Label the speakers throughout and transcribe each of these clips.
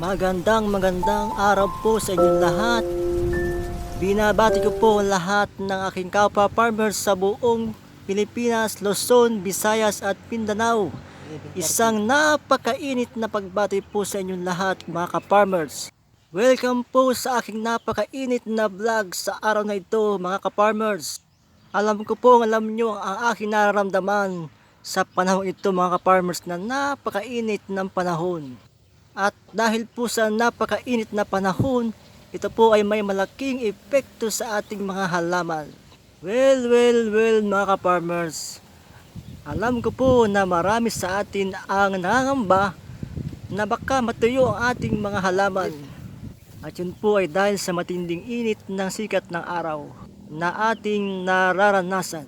Speaker 1: Magandang araw po sa inyong lahat. Binabati ko po ang lahat ng aking kapwa farmers sa buong Pilipinas, Luzon, Visayas at Mindanao. Isang napakainit na pagbati po sa inyong lahat mga ka-farmers. Welcome po sa aking napakainit na vlog sa araw na ito mga ka-farmers. Alam ko po, alam nyo ang aking nararamdaman sa panahon ito mga ka-farmers na napakainit ng panahon. At dahil po sa napakainit na panahon, ito po ay may malaking epekto sa ating mga halaman. Well mga ka-farmers, alam ko po na marami sa atin ang nangangamba na baka matuyo ang ating mga halaman. At yun po ay dahil sa matinding init ng sikat ng araw na ating nararanasan.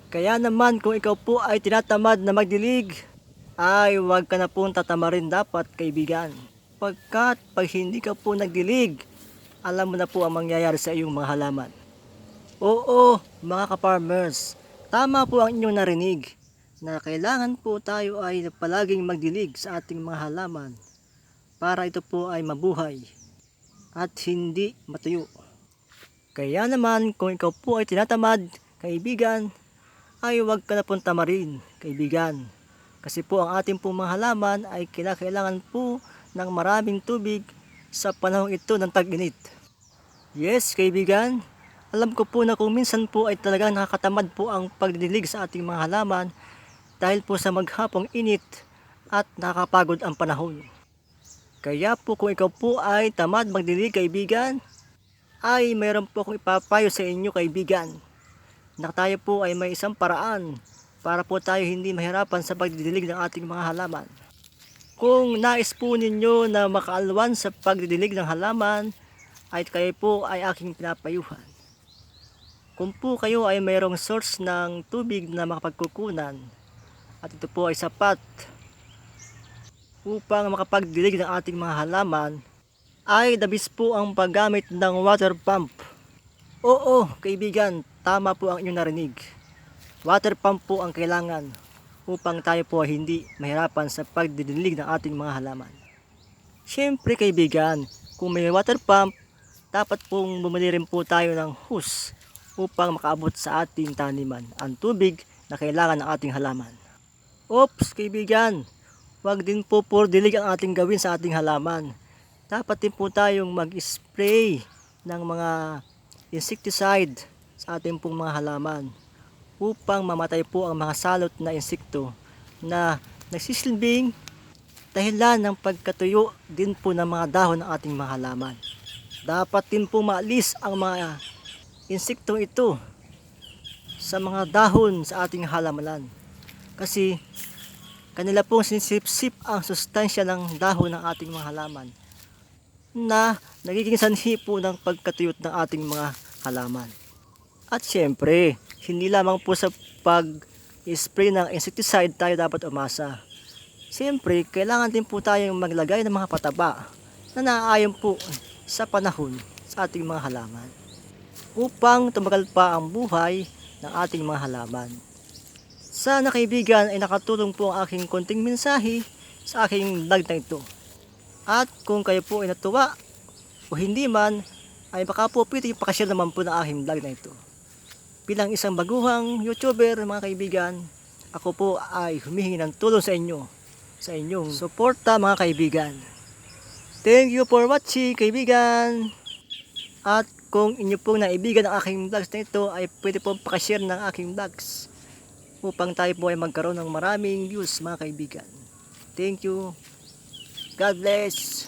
Speaker 1: Kaya naman kung ikaw po ay tinatamad na magdilig, ay huwag ka na pong tatamarin dapat kaibigan. Pagkat pag hindi ka po nagdilig, alam mo na po ang mangyayari sa iyong mga halaman. Oo mga ka-farmers, tama po ang inyong narinig na kailangan po tayo ay palaging magdilig sa ating mga halaman para ito po ay mabuhay at hindi matuyo. Kaya naman kung ikaw po ay tinatamad kaibigan, ay huwag ka na pong tamarin kaibigan. Kasi po ang ating pong mga halaman ay kinakailangan po ng maraming tubig sa panahon ito ng tag-init. Yes kaibigan, alam ko po na kung minsan po ay talagang nakakatamad po ang pagdidilig sa ating mga halaman dahil po sa maghapong init at nakakapagod ang panahon. Kaya po kung ikaw po ay tamad magdilig kaibigan, ay mayroon po akong ipapayo sa inyo kaibigan na tayo po ay may isang paraan para po tayo hindi mahirapan sa pagdidilig ng ating mga halaman. Kung nais po ninyo na makaalwan sa pagdidilig ng halaman, ay kayo po ay aking pinapayuhan. Kung po kayo ay mayroong source ng tubig na makapagkukunan, at ito po ay sapat upang makapagdilig ng ating mga halaman, ay dabis po ang paggamit ng water pump. Oo kaibigan, tama po ang inyong narinig. Water pump po ang kailangan upang tayo po hindi mahirapan sa pagdidilig ng ating mga halaman. Siyempre kaibigan, kung may water pump, dapat pong bumili rin po tayo ng hose upang makaabot sa ating taniman ang tubig na kailangan ng ating halaman. Oops kaibigan, wag din po puro dilig ang ating gawin sa ating halaman. Dapat din po tayong mag-spray ng mga insecticide sa ating pong mga halaman upang mamatay po ang mga salot na insekto na nagsisilbing dahilan ng pagkatuyo din po ng mga dahon ng ating mga halaman. Dapat din po maalis ang mga insektong ito sa mga dahon sa ating halamanan kasi kanila pong sinisip-sip ang sustansya ng dahon ng ating mga halaman na nagiging sanhi po ng pagkatuyot ng ating mga halaman. At syempre, hindi lamang po sa pag-spray ng insecticide tayo dapat umasa. Siyempre, kailangan din po tayong maglagay ng mga pataba na naaayon po sa panahon sa ating mga halaman upang tumagal pa ang buhay ng ating mga halaman. Sana kaibigan ay nakatulong po ang aking konting mensahe sa aking vlog na ito. At kung kayo po ay natuwa o hindi man, ay baka po pwede pakashare naman po ng aking vlog na ito. Bilang isang baguhang YouTuber mga kaibigan, ako po ay humihingi ng tulong sa inyo, sa inyong suporta mga kaibigan. Thank you for watching kaibigan. At kung inyo pong naibigan ang aking vlogs na ito, ay pwede pong pakashare ng aking vlogs upang tayo po ay magkaroon ng maraming views mga kaibigan. Thank you. God bless.